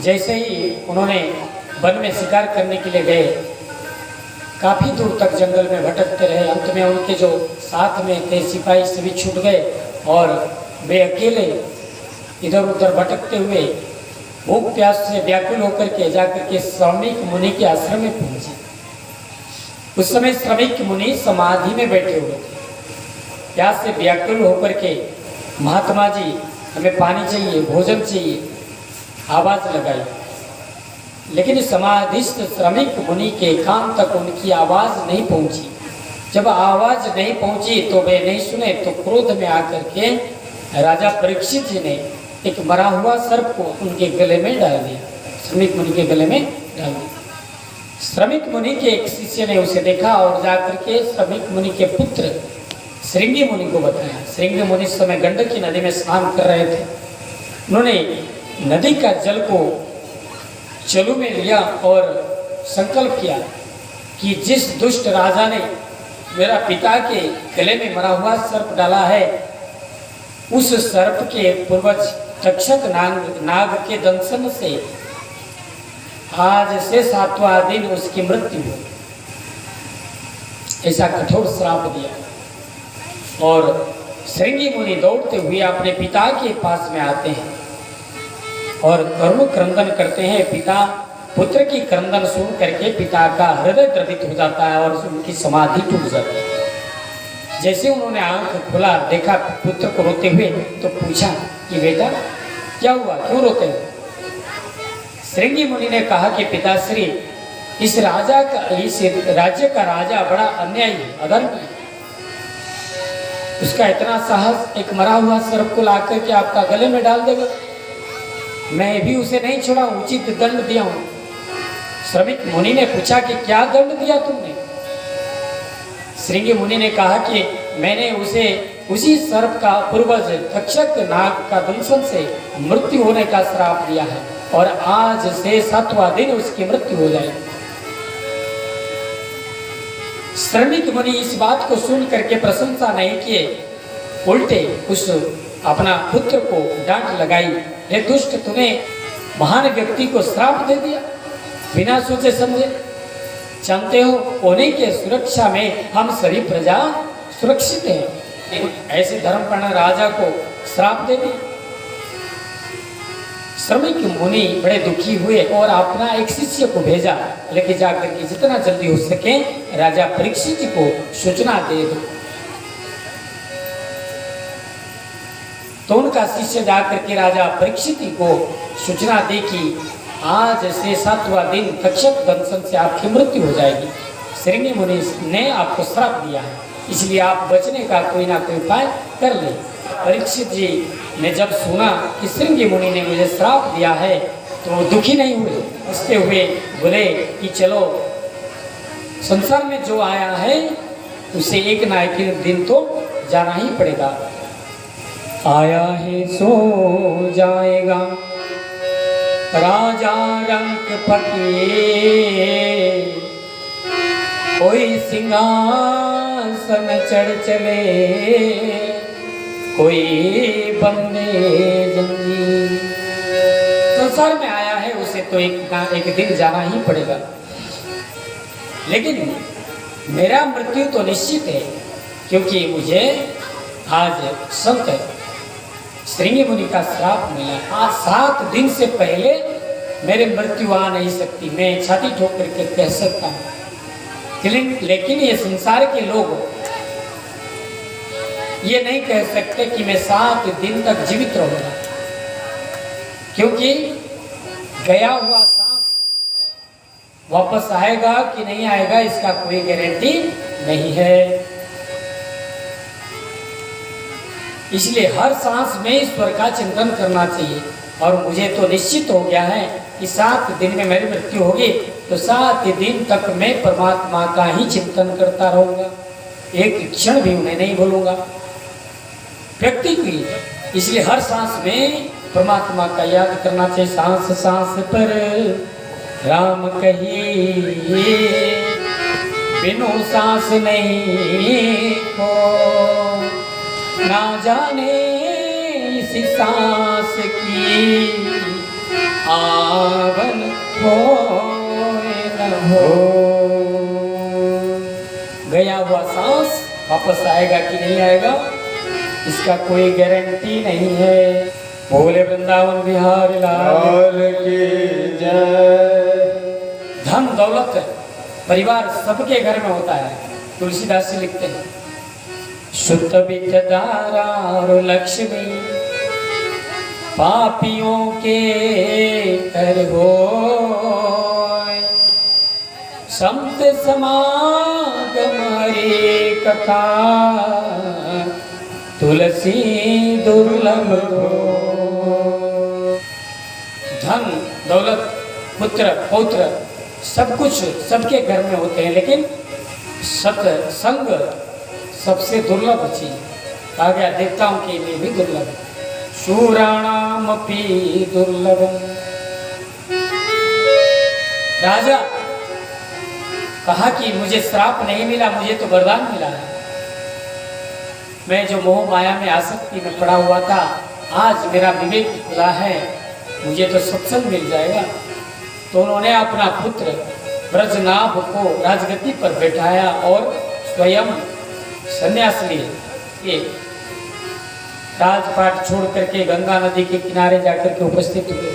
जैसे ही उन्होंने वन में शिकार करने के लिए गए, काफ़ी दूर तक जंगल में भटकते रहे। अंत में उनके जो साथ में थे सिपाही सभी छूट गए और वे अकेले इधर उधर भटकते हुए भूख प्यास से व्याकुल होकर के जाकर के श्रमिक मुनि के आश्रम में पहुंचे। उस समय श्रमिक मुनि समाधि में बैठे हुए थे। प्यास से व्याकुल होकर के महात्मा जी हमें पानी चाहिए, भोजन चाहिए, आवाज लगाई, लेकिन समाधिस्थ श्रमिक मुनि के कान तक उनकी आवाज नहीं पहुंची। जब आवाज नहीं पहुंची तो वे नहीं सुने तो क्रोध में आकर के राजा परीक्षित जी ने एक मरा हुआ सर्प को उनके गले में डाल दिया, श्रमिक मुनि के गले में डाल दिया। श्रमिक मुनि के एक शिष्य ने उसे देखा और जाकर के श्रमिक मुनि के पुत्र श्रृंगी मुनि को बताया। श्रृंगी मुनि इस समय गंडकी नदी में स्नान कर रहे थे। उन्होंने नदी का जल को चलू में लिया और संकल्प किया कि जिस दुष्ट राजा ने मेरा पिता के गले में मरा हुआ सर्प डाला है, उस सर्प के पूर्वज तक्षक नाग के दंशन से आज से 7वां दिन उसकी मृत्यु हो। ऐसा कठोर श्राप दिया और श्रृंगी मुनि दौड़ते हुए अपने पिता के पास में आते हैं और करुण क्रंदन करते हैं। पिता पुत्र की क्रंदन सुन करके पिता का हृदय द्रवित हो जाता है और उनकी समाधि टूट जाती है। जैसे उन्होंने आंख खोला, देखा पुत्र को रोते हुए, तो पूछा कि बेटा क्या हुआ, क्यों रोते हो? श्रृंगी मुनि ने कहा कि पिताश्री, इस राज्य का राजा बड़ा अन्यायी है, अधर्मी है। उसका इतना साहस, एक मरा हुआ सर्प को लाकर के आपका गले में डाल देगा। मैं भी उसे नहीं छोड़ा, उचित दंड दिया हूं। श्रमिक मुनि ने पूछा कि क्या दंड दिया तुमने? श्रृंगी मुनि ने कहा कि मैंने उसे उसी सर्प का पूर्वज तक्षक नाग का दंशन से मृत्यु होने का श्राप दिया है और आज से 7वां दिन उसकी मृत्यु हो जाएगी। श्रमिक मुनि इस बात को सुन करके प्रशंसा नहीं किए, उल्टे उस अपना पुत्र को डांट लगाई। हे दुष्ट, तूने महान व्यक्ति को श्राप दे दिया बिना सोचे समझे। जानते हो, उन्हीं के सुरक्षा में हम सभी प्रजा सुरक्षित हैं। ऐसे धर्मप्राण राजा को श्राप दे दिया। श्रमिक मुनि बड़े दुखी हुए और अपना एक शिष्य को भेजा, लेके जाकर के जितना जल्दी हो सके राजा परीक्षित जी को सूचना दे दो। तो उनका शिष्य जाकर के राजा परीक्षित को सूचना दी कि आज से 7वां दिन तक्षक दंशन से आपकी मृत्यु हो जाएगी। श्रृंगी मुनि ने आपको श्राप दिया है, इसलिए आप बचने का कोई ना कोई उपाय कर ले। परीक्षित जी ने जब सुना कि श्रृंगी मुनि ने मुझे श्राप दिया है तो दुखी नहीं हुए, हंसते हुए बोले कि चलो, संसार में जो आया है उसे एक ना एक दिन तो जाना ही पड़ेगा। आया है सो जाएगा, राजा रंग पकिए, कोई सिंहासन चढ़ चले, कोई बंदे जंजीर। संसार में आया है उसे तो एक दिन जाना ही पड़ेगा, लेकिन मेरा मृत्यु तो निश्चित है, क्योंकि मुझे आज संत श्रृंगी मुनि का श्राप मिला। आज 7 दिन से पहले मेरे मृत्यु आ नहीं सकती, मैं छाती ठोक करके कह सकता हूँ। लेकिन ये संसार के लोग ये नहीं कह सकते कि मैं 7 दिन तक जीवित रहूंगा, क्योंकि गया हुआ सांप वापस आएगा कि नहीं आएगा इसका कोई गारंटी नहीं है। इसलिए हर सांस में ईश्वर का चिंतन करना चाहिए। और मुझे तो निश्चित हो गया है कि 7 दिन में मेरी मृत्यु होगी, तो 7 दिन तक मैं परमात्मा का ही चिंतन करता रहूंगा, एक क्षण भी उन्हें नहीं भूलूंगा, व्यक्ति की। इसलिए हर सांस में परमात्मा का याद करना चाहिए। सांस सांस पर राम कहिए, बिनु सांस नहीं हो, ना जाने इसी सांस की आवन होए न हो। गया हुआ सांस वापस आएगा कि नहीं आएगा, इसका कोई गारंटी नहीं है। बोले वृंदावन बिहारी लाल की जय। धन दौलत परिवार सबके घर में होता है। तुलसीदास जी लिखते हैं, शुद्ध विद्याधारा और लक्ष्मी पापियों के कर हो। संत समागम हरि कथा तुलसी दुर्लभ हो। धन दौलत पुत्र पौत्र सब कुछ सबके घर में होते हैं, लेकिन सत्संग सबसे दुर्लभ चीज। कहा गया देवताओं के लिए भी दुर्लभ है। शूराणाम अपि दुर्लभ। राजा कहा कि मुझे श्राप नहीं मिला, मुझे तो वरदान मिला है। मैं जो मोह माया में आसक्ति में पड़ा हुआ था, आज मेरा विवेक खुला है, मुझे तो सत्संग मिल जाएगा। तो उन्होंने अपना पुत्र ब्रजनाभ को राजगद्दी पर बैठाया और स्वयं संन्यास लिए। राजपाट छोड़ करके गंगा नदी के किनारे जाकर के उपस्थित हुए।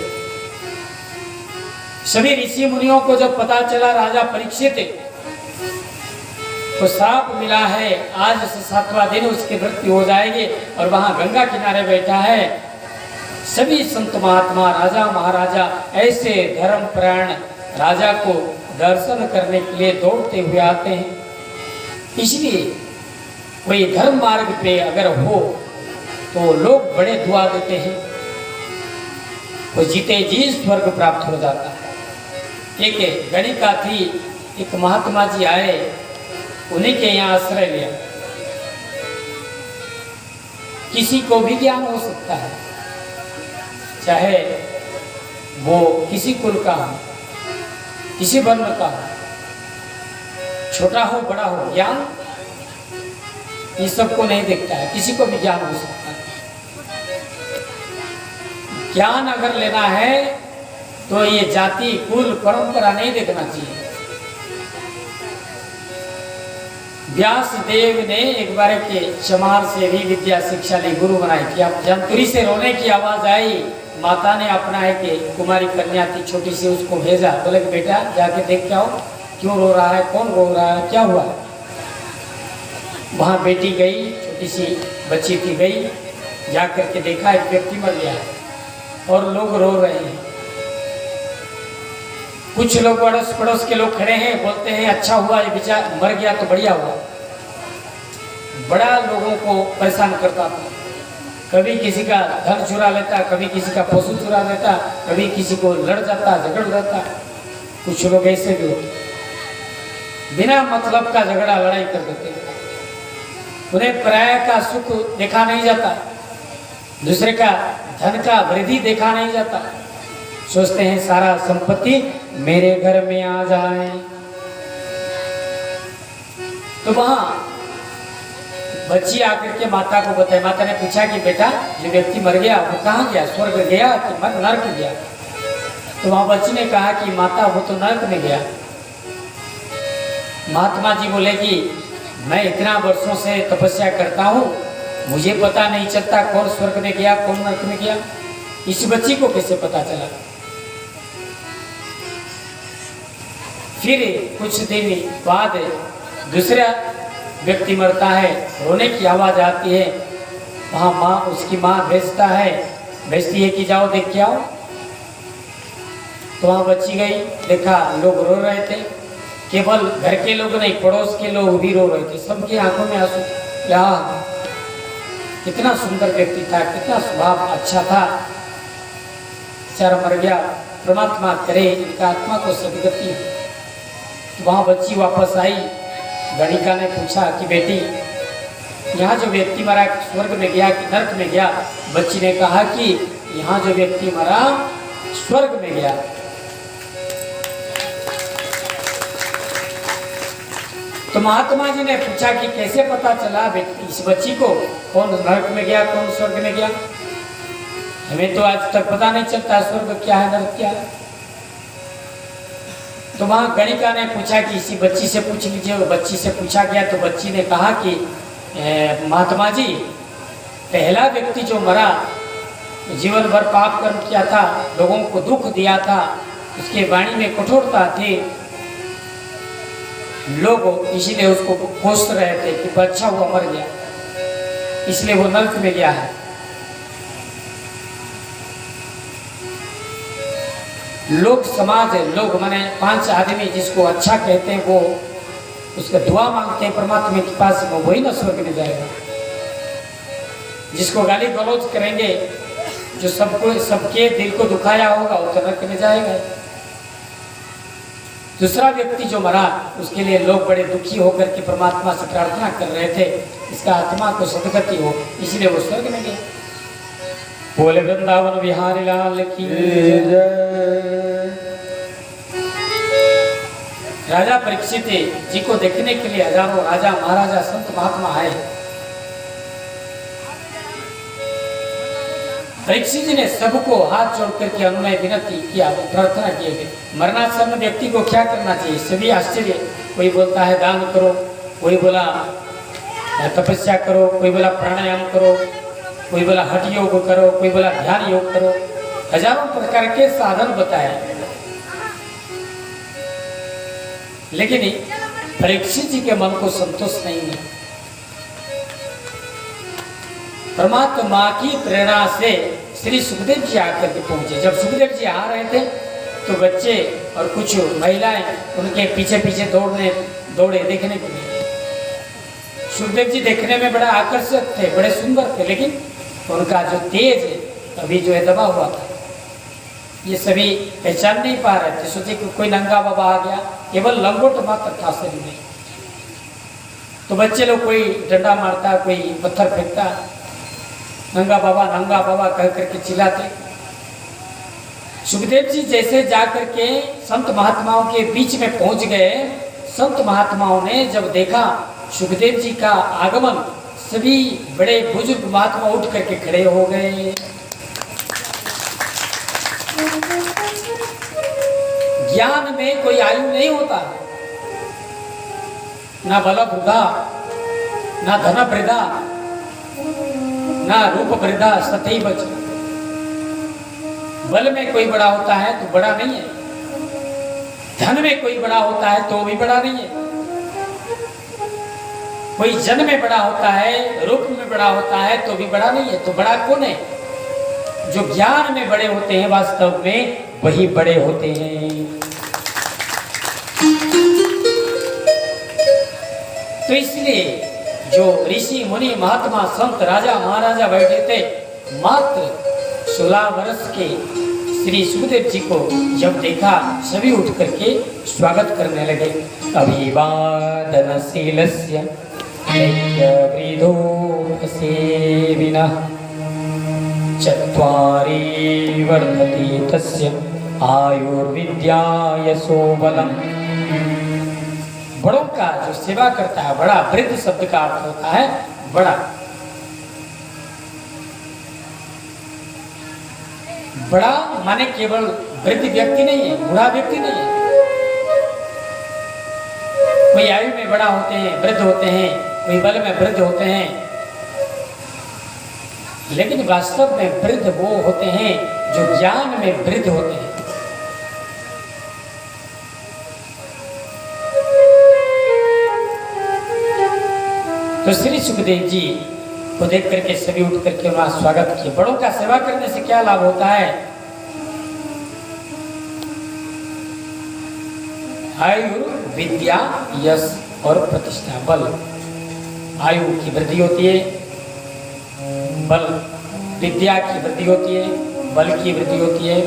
सभी ऋषि मुनियों को जब पता चला राजा परीक्षित को श्राप मिला है, आज से 7वां दिन उसकी मृत्यु हो जाएगी और वहां गंगा किनारे बैठा है, सभी संत महात्मा राजा महाराजा ऐसे धर्मपरायण राजा को दर्शन करने के लिए दौड़ते हुए आते हैं। इसलिए कोई धर्म मार्ग पे अगर हो तो लोग बड़े दुआ देते हैं, वो जीते जी स्वर्ग प्राप्त हो जाता है। एक गणिका थी, एक महात्मा जी आए, उन्हीं के यहाँ आश्रय लिया। किसी को भी ज्ञान हो सकता है, चाहे वो किसी कुल का हो, किसी वर्ण का हो, छोटा हो बड़ा हो, ज्ञान ये सबको नहीं देखता है, किसी को भी ज्ञान हो सकता है। ज्ञान अगर लेना है तो ये जाति कुल परंपरा नहीं देखना चाहिए। व्यास देव ने एक बार के चमार से भी विद्या शिक्षा ली, गुरु बनाई थी। अब जंतुरी से रोने की आवाज आई, माता ने अपना है कि कुमारी कन्या थी छोटी सी, उसको भेजा, बोले कि बेटा जाके देख के आओ, क्यों रो रहा है, कौन रो रहा है, क्या हुआ। वहां बेटी गई, छोटी सी बच्ची थी, गई, जा करके देखा एक व्यक्ति मर गया और लोग रो रहे हैं। कुछ लोग अड़ोस पड़ोस के लोग खड़े हैं, बोलते हैं अच्छा हुआ ये बेचारा मर गया तो बढ़िया हुआ। बड़ा लोगों को परेशान करता था, कभी किसी का धन चुरा लेता, कभी किसी का पशु चुरा लेता, कभी किसी को लड़ जाता, झगड़ जाता। कुछ लोग ऐसे भी होते, बिना मतलब का झगड़ा लड़ाई कर देते। उन्हें पराया का सुख देखा नहीं जाता, दूसरे का धन का वृद्धि देखा नहीं जाता। सोचते हैं सारा संपत्ति मेरे घर में आ जाए। तो वहां बच्ची आकर के माता को बताई। माता ने पूछा कि बेटा जो व्यक्ति मर गया वो कहाँ गया, स्वर्ग गया कि नरक गया। तो वहां बच्ची ने कहा कि माता वो तो नरक में गया। महात्मा जी बोले कि मैं इतना वर्षों से तपस्या करता हूँ, मुझे पता नहीं चलता कौन स्वर्ग में गया कौन नरक में गया। इस बच्ची को कैसे पता चला। फिर कुछ दिन बाद दूसरा व्यक्ति मरता है, रोने की आवाज आती है। वहां माँ, उसकी माँ भेजती है कि जाओ देख के आओ। तो वहां बच्ची गई, देखा लोग रो रहे थे। केवल घर के लोग नहीं, पड़ोस के लोग भी रो रहे थे, सबकी आंखों में आंसू। क्या कितना सुंदर व्यक्ति था, कितना स्वभाव अच्छा था, बेचारा मर गया। परमात्मा करे इनका आत्मा को सदगति। वहां बच्ची वापस आई। गणिका ने पूछा कि बेटी यहाँ जो व्यक्ति मरा स्वर्ग में गया कि नरक में गया। बच्ची ने कहा कि यहाँ जो व्यक्ति मरा स्वर्ग में गया। तो महात्मा जी ने पूछा कि कैसे पता चला इस बच्ची को कौन नरक में गया कौन स्वर्ग में गया। हमें तो आज तक पता नहीं चलता स्वर्ग क्या है नरक क्या है। तो वहां गणिका ने पूछा कि इसी बच्ची से पूछ लीजिए। वो बच्ची से पूछा गया तो बच्ची ने कहा कि महात्मा जी, पहला व्यक्ति जो मरा, जीवन भर पाप कर्म किया था, लोगों को दुख दिया था, उसके वाणी में कठोरता थी, लोग इसीलिए उसको कोस रहे थे कि बच्चा हुआ मर गया, इसलिए वो नरक में गया है। लोग समाज है, लोग माने 5 आदमी जिसको अच्छा कहते हैं वो उसका दुआ मांगते हैं परमात्मा के पास, वो वही न स्वर्ग में जाएगा। जिसको गाली गलौज करेंगे, जो सबके दिल को दुखाया होगा, वो तो नरक में जाएगा। दूसरा व्यक्ति जो मरा, उसके लिए लोग बड़े दुखी होकर के परमात्मा से प्रार्थना कर रहे थे इसका आत्मा को सदगति हो, इसलिए वो स्वर्ग में गया। बोले वृंदावन बिहारी लाल की जय। राजा परीक्षित जी को देखने के लिए हजारों राजा महाराजा संत महात्मा आए। परीक्षित जी ने सबको हाथ जोड़ करके अनुनय विनती किया, प्रार्थना किए। मरणासन्न व्यक्ति को क्या करना चाहिए? सभी आश्चर्य। कोई बोलता है दान करो, कोई बोला तपस्या करो, कोई बोला प्राणायाम करो, कोई बोला हठ योग करो, कोई बोला ध्यान योग करो। हजारों प्रकार के साधन बताए, लेकिन परीक्षित जी के मन को संतोष नहीं है। परमात्मा की प्रेरणा से श्री सुखदेव जी आकर के पहुंचे। जब सुखदेव जी आ रहे थे तो बच्चे और कुछ महिलाएं उनके पीछे पीछे दौड़े देखने के लिए। सुखदेव जी देखने में बड़ा आकर्षक थे, बड़े सुंदर थे, लेकिन उनका जो तेज है अभी जो है दबा हुआ था। ये सभी पहचान नहीं पा रहे थे। सोचे कि कोई नंगा बाबा आ गया, केवल लंगोट मात्र था शरीर में। तो बच्चे लोग कोई डंडा मारता, कोई पत्थर फेंकता, नंगा बाबा कह करके चिल्लाते। सुखदेव जी जैसे जाकर के संत महात्माओं के बीच में पहुंच गए, संत महात्माओं ने जब देखा सुखदेव जी का आगमन, सभी बड़े बुजुर्ग महात्मा उठ करके खड़े हो गए। ज्ञान में कोई आयु नहीं होता, ना बल वृद्धा, ना धन वृद्धा, ना रूप वृद्धा, सतैव बच। बल में कोई बड़ा होता है तो बड़ा नहीं है, धन में कोई बड़ा होता है तो भी बड़ा नहीं है, कोई जन में बड़ा होता है, रूप में बड़ा होता है तो भी बड़ा नहीं है। तो बड़ा कौन है? जो ज्ञान में बड़े होते हैं, वास्तव में वही बड़े होते हैं। तो इसलिए जो ऋषि मुनि महात्मा संत राजा महाराजा बैठे थे, मात्र 16 वर्ष के श्री सुखदेव जी को जब देखा, सभी उठ करके स्वागत करने लगे। अभिवादनशीलस्य ऐक्यवृद्धो सेविनः चत्वारि वर्धते तस्य आयुर्विद्या यशो बलम्। बड़ों का जो सेवा करता है, बड़ा, वृद्ध शब्द का अर्थ होता है बड़ा। बड़ा माने केवल वृद्ध व्यक्ति नहीं है, बूढ़ा व्यक्ति नहीं है। कोई आयु में बड़ा होते हैं, वृद्ध होते हैं, कोई बल में वृद्ध होते हैं, लेकिन वास्तव में वृद्ध वो होते हैं जो ज्ञान में वृद्ध होते हैं। तो श्री सुखदेव जी को देख करके सभी उठ करके उन्होंने स्वागत किया। बड़ों का सेवा करने से क्या लाभ होता है? आयु, विद्या, यश और प्रतिष्ठा, बल। आयु की वृद्धि होती है, बल, विद्या की वृद्धि होती है, बल की वृद्धि होती है,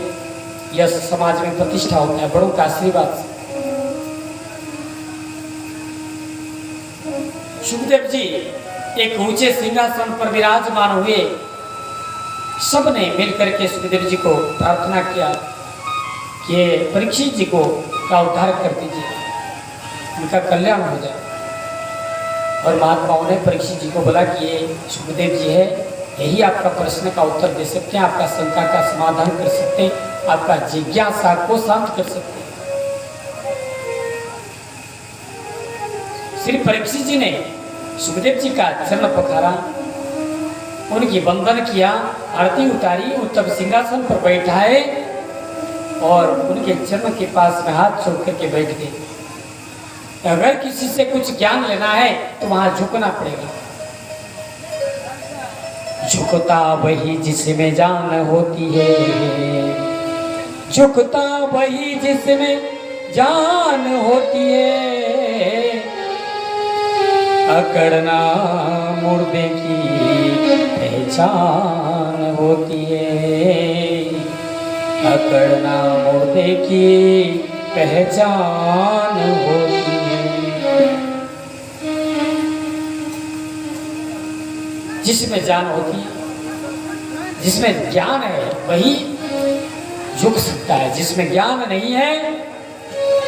यश, समाज में प्रतिष्ठा होता है बड़ों का आशीर्वाद से। सुखदेव जी एक ऊंचे सिंहासन पर विराजमान हुए। सबने मिलकर के सुखदेव जी को प्रार्थना किया कि परीक्षित जी को का उद्धार कर दीजिए, उनका कल्याण हो जाए। और महात्माओं ने परीक्षित जी को बोला कि ये सुखदेव जी है, यही आपका प्रश्न का उत्तर दे सकते हैं, आपका शंका का समाधान कर सकते हैं, आपका जिज्ञासा को शांत कर सकते हैं। श्री परीक्षित जी ने सुखदेव जी का चरण पखारा, उनकी वंदन किया, आरती उतारी, उत्तम सिंहासन पर बैठाए और उनके चरण के पास में हाथ छोड़ करके बैठ गए। अगर किसी से कुछ ज्ञान लेना है तो वहां झुकना पड़ेगा। झुकता वही जिसमें जान होती है, झुकता वही जिसमें जान होती है, अकड़ना मुर्दे की पहचान होती है, अकड़ना मुर्दे की पहचान होती है। जिसमें जान होती है, जिसमें ज्ञान है वही झुक सकता है, जिसमें ज्ञान नहीं है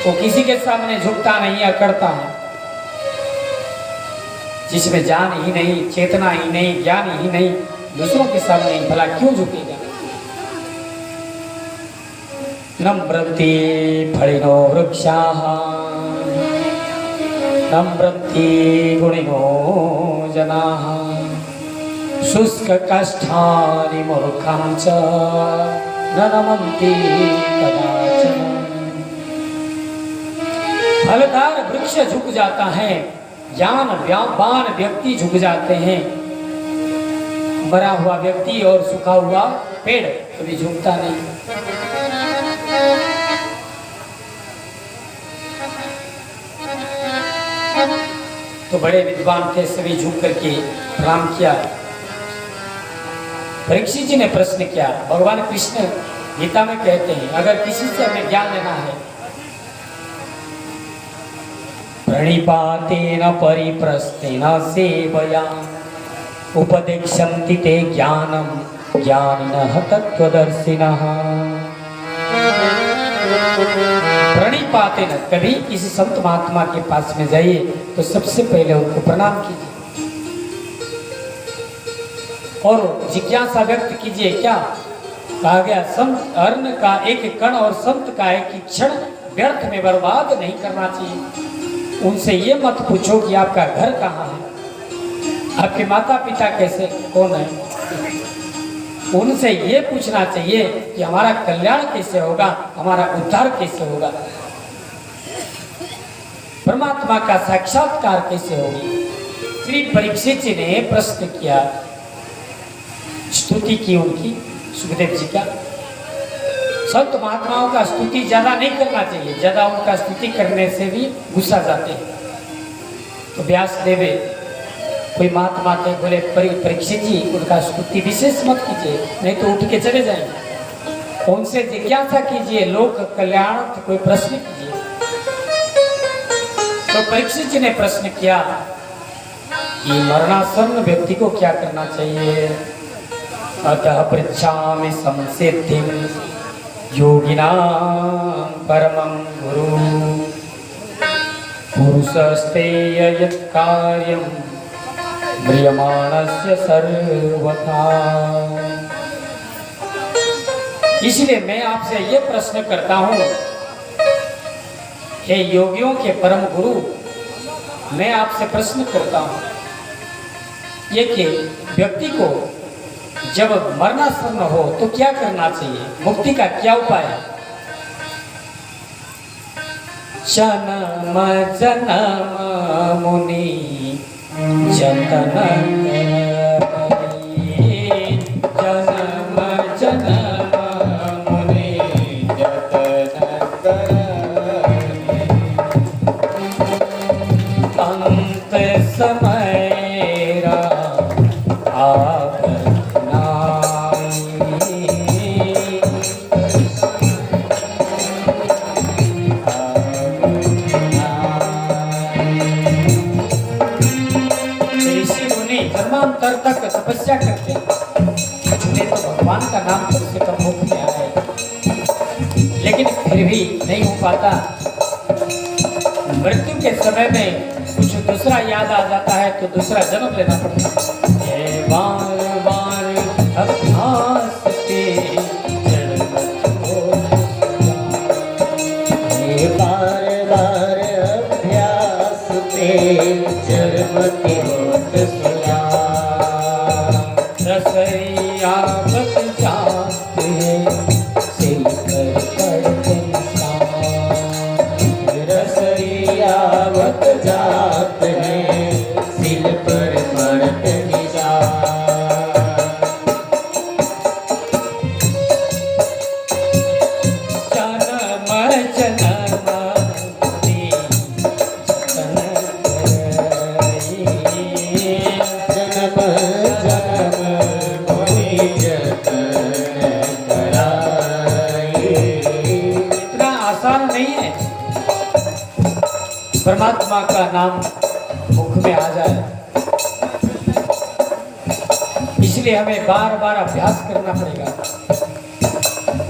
वो किसी के सामने झुकता नहीं, अकड़ता है। जिसमें जान ही नहीं, चेतना ही नहीं, ज्ञान ही नहीं, दूसरों के सामने भला क्यों झुकेगा। नम्रन्ति फलिनो वृक्षाः नम्रन्ति गुणिनो जनाः शुष्क काष्ठानि मूर्खं च न नमन्ति कदाचन। फलदार वृक्ष झुक जाता है, ज्ञानवान व्यक्ति झुक जाते हैं, मरा हुआ व्यक्ति और सूखा हुआ पेड़ कभी झुकता नहीं। तो बड़े विद्वान थे, सभी झुक करके प्रणाम किया। परीक्षित जी ने प्रश्न किया, भगवान कृष्ण गीता में कहते हैं अगर किसी से हमें ज्ञान लेना है, प्रणिपातेन परिप्रस्तेन सेवया उपदेक्षन्ति ते ज्ञानम ज्ञानिनः तत्त्वदर्शिनः। प्रणिपातेन, कभी किसी संत महात्मा के पास में जाइए तो सबसे पहले उनको प्रणाम कीजिए और जिज्ञासा व्यक्त कीजिए। क्या कहा गया, संत अर्ण का एक कण और संत का एक क्षण व्यर्थ में बर्बाद नहीं करना चाहिए। उनसे ये मत पूछो कि आपका घर कहाँ है, आपके माता पिता कैसे कौन है। उनसे ये पूछना चाहिए कि हमारा कल्याण कैसे होगा, हमारा उद्धार कैसे होगा, परमात्मा का साक्षात्कार कैसे होगी। श्री परीक्षित जी ने प्रश्न किया, स्तुति की उनकी, सुखदेव जी का। संत महात्माओं का स्तुति ज्यादा नहीं करना चाहिए, ज्यादा उनका स्तुति करने से भी गुस्सा जाते हैं। तो व्यास देवे कोई महात्मा थे, बोले परीक्षित जी उनका स्तुति विशेष मत कीजिए, नहीं तो उठ के चले जाएंगे। उनसे जिज्ञासा कीजिए, लोक कल्याण कोई प्रश्न कीजिए। तो परीक्षित जी ने प्रश्न किया कि मरणासन्न व्यक्ति को क्या करना चाहिए। अतः पृच्छामि संसिद्धिं योगिनां परमं गुरु पुरुषस्तेय यत् कार्यं म्रियमाणस्य सर्वथा। इसलिए मैं आपसे ये प्रश्न करता हूँ, हे योगियों के परम गुरु, मैं आपसे प्रश्न करता हूँ ये कि व्यक्ति को जब मरणासन्न हो तो क्या करना चाहिए, मुक्ति का क्या उपाय है। जन्म जन्म मुनि जतन करी, जन्म जन्म मुनि जतन करी, अंत समय आप जन्मांतर तक तपस्या करते हैं, उन्हें तो भगवान का नाम कम से कम मुख में आए, लेकिन फिर भी नहीं हो पाता। मृत्यु के समय में कुछ दूसरा याद आ जाता है तो दूसरा जन्म लेना पड़ता है। बार बार जड़मति होत सुना। रसैया बत जाते सिल पर पड़ते रसैया बत जाते हैं सिल पर पड़ते निशान। परमात्मा का नाम मुख में आ जाए, इसलिए हमें बार बार अभ्यास करना पड़ेगा।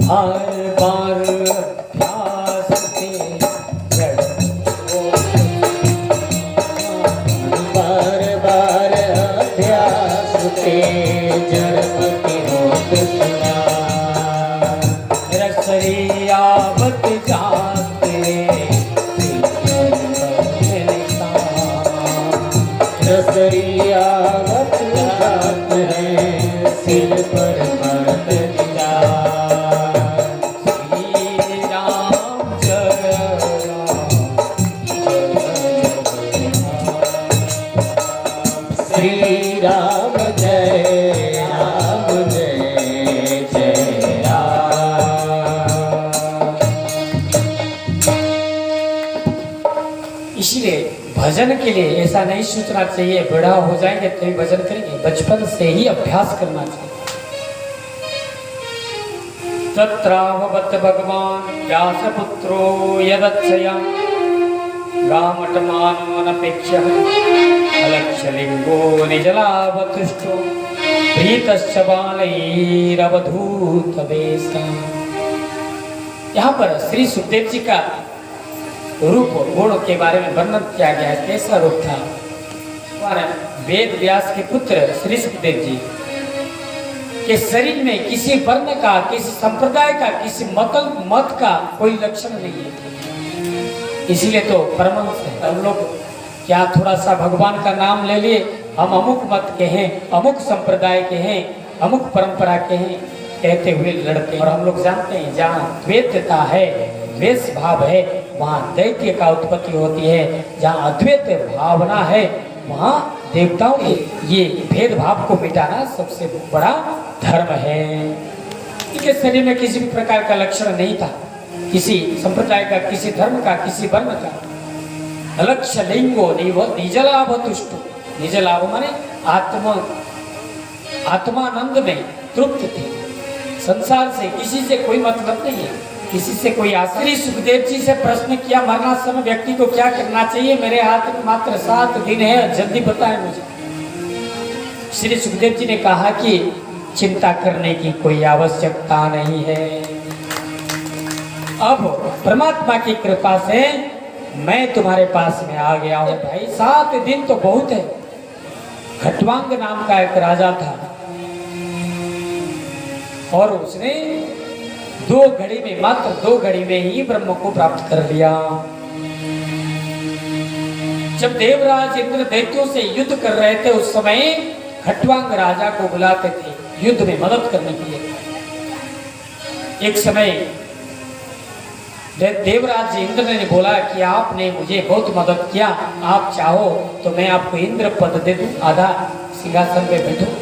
हर बार अभ्यास के जड़ बार बार अभ्यास के जड़मति होत सुना। रसरिया बत जाते रसरिया बत जाते हैं सिर पर पड़ते निशान। श्री राम जय श्री राम जय जय राम। इसलिए भजन के लिए ऐसा नहीं सोचना चाहिए बड़ा हो जाएंगे तभी भजन करेंगे, बचपन से ही अभ्यास करना चाहिए। तत्रावबत भगवान व्यासपुत्रो यदच्छया गामटमानोऽनपेक्षः अलक्ष्यलिङ्गो निजलावतुष्टो प्रीतश्च बालैरवधूतवेशः। यहाँ पर श्री सुखदेव जी का रूप गुण के बारे में वर्णन किया गया है। कैसा रूप था? वेद व्यास के पुत्र श्री सुखदेव जी के शरीर में किसी वर्ण का, किसी संप्रदाय का, किसी मत का कोई लक्षण नहीं है। इसीलिए तो परमहंस है। हम लोग क्या थोड़ा सा भगवान का नाम ले लिए, हम अमुक मत के हैं, अमुक संप्रदाय के हैं, अमुक परंपरा के हैं कहते हुए लड़ते हैं। और हम लोग जानते हैं जहाँ द्वैतता है, द्वेष भाव है, वहाँ दैत्य का उत्पत्ति होती है। जहाँ अद्वैत भावना है वहाँ देवताओं ये भेदभाव को मिटाना सबसे बड़ा धर्म है। इनके शरीर में किसी भी प्रकार का लक्षण नहीं था, किसी संप्रदाय का, किसी धर्म का, किसी वर्ण का। अलक्ष्य लिंगो निजलावतुष्टो, निजलाभ माने आत्मानंद में तृप्त थे। संसार से किसी से कोई मतलब नहीं है, किसी से कोई श्री सुखदेव जी से प्रश्न किया मरना समय व्यक्ति को क्या करना चाहिए? मेरे हाथ में मात्र 7 दिन है, जल्दी बताएं मुझे। श्री सुखदेव जी ने कहा कि चिंता करने की कोई आवश्यकता नहीं है। अब परमात्मा की कृपा से मैं तुम्हारे पास में आ गया हूँ। भाई 7 दिन तो बहुत है। खट्वांग नाम का एक राजा था और उसने 2 घड़ी में, मात्र 2 घड़ी में ही ब्रह्म को प्राप्त कर लिया। जब देवराज इंद्र दैत्यों से युद्ध कर रहे थे उस समय खट्वांग राजा को बुलाते थे युद्ध में मदद करने के लिए। एक समय देवराज इंद्र ने बोला कि आपने मुझे बहुत मदद किया, आप चाहो तो मैं आपको इंद्र पद दे दूं, आधा सिंहासन पे बैठूं,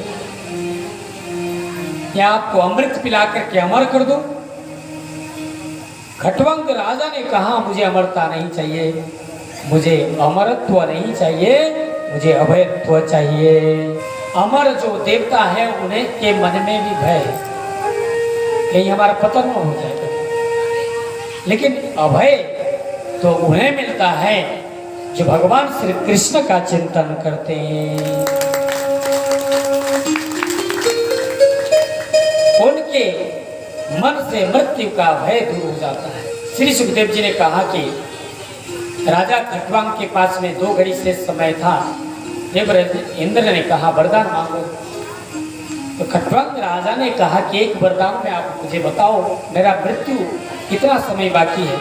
या आपको अमृत पिला करके अमर कर दूं। खट्वांग राजा ने कहा मुझे अमरता नहीं चाहिए, मुझे अमरत्व नहीं चाहिए, मुझे अभयत्व चाहिए। अमर जो देवता है उन्हें के मन में भी भय है कहीं हमारा पतन न हो जाए, लेकिन अभय तो उन्हें मिलता है जो भगवान श्री कृष्ण का चिंतन करते हैं। उनके मन से मृत्यु का भय दूर हो जाता है। श्री सुखदेव जी ने कहा कि राजा खट्वांग के पास में 2 घड़ी से समय था। देवराज इंद्र ने कहा वरदान मांगो। तो खट्वांग राजा ने कहा कि एक वरदान में आप मुझे बताओ, मेरा मृत्यु कितना समय बाकी है।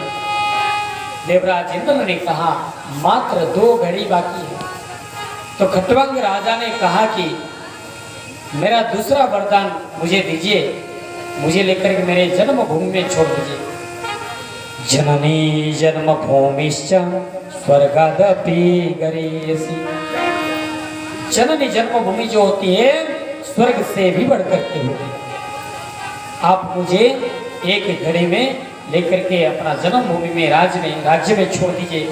देवराज इंद्र ने कहा मात्र 2 घड़ी बाकी है। तो खट्टवांग राजा ने कहा कि मेरा दूसरा वरदान मुझे दीजिए, मुझे लेकर के मेरे जन्मभूमि में छोड़ दीजिए। जननी जन्मभूमिश्च स्वर्गादपि गरीयसी। जननी जन्मभूमि जो होती है स्वर्ग से भी बढ़कर के होती है। आप मुझे एक घड़ी में लेकर के अपना जन्मभूमि में राज्य में छोड़ दीजिए।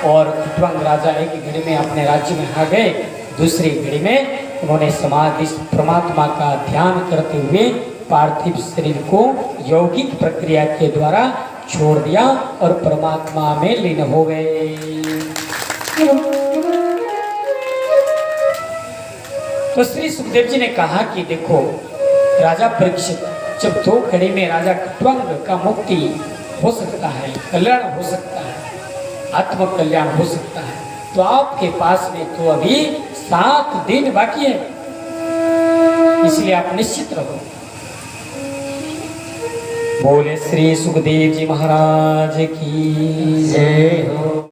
और खट्टवांग राजा एक घड़ी में अपने राज्य में आ गए। दूसरी घड़ी में उन्होंने समाधि परमात्मा का ध्यान करते हुए पार्थिव शरीर को यौगिक प्रक्रिया के द्वारा छोड़ दिया और परमात्मा में लीन हो गए। तो श्री सुखदेव जी ने कहा कि देखो राजा परीक्षित, जब 2 घड़ी में राजा खट्टवांग का मुक्ति हो सकता है, कल्याण हो सकता है, आत्म कल्याण हो सकता है, तो आपके पास में तो अभी 7 दिन बाकी है, इसलिए आप निश्चित रहो। बोले श्री सुखदेव जी महाराज की जय हो।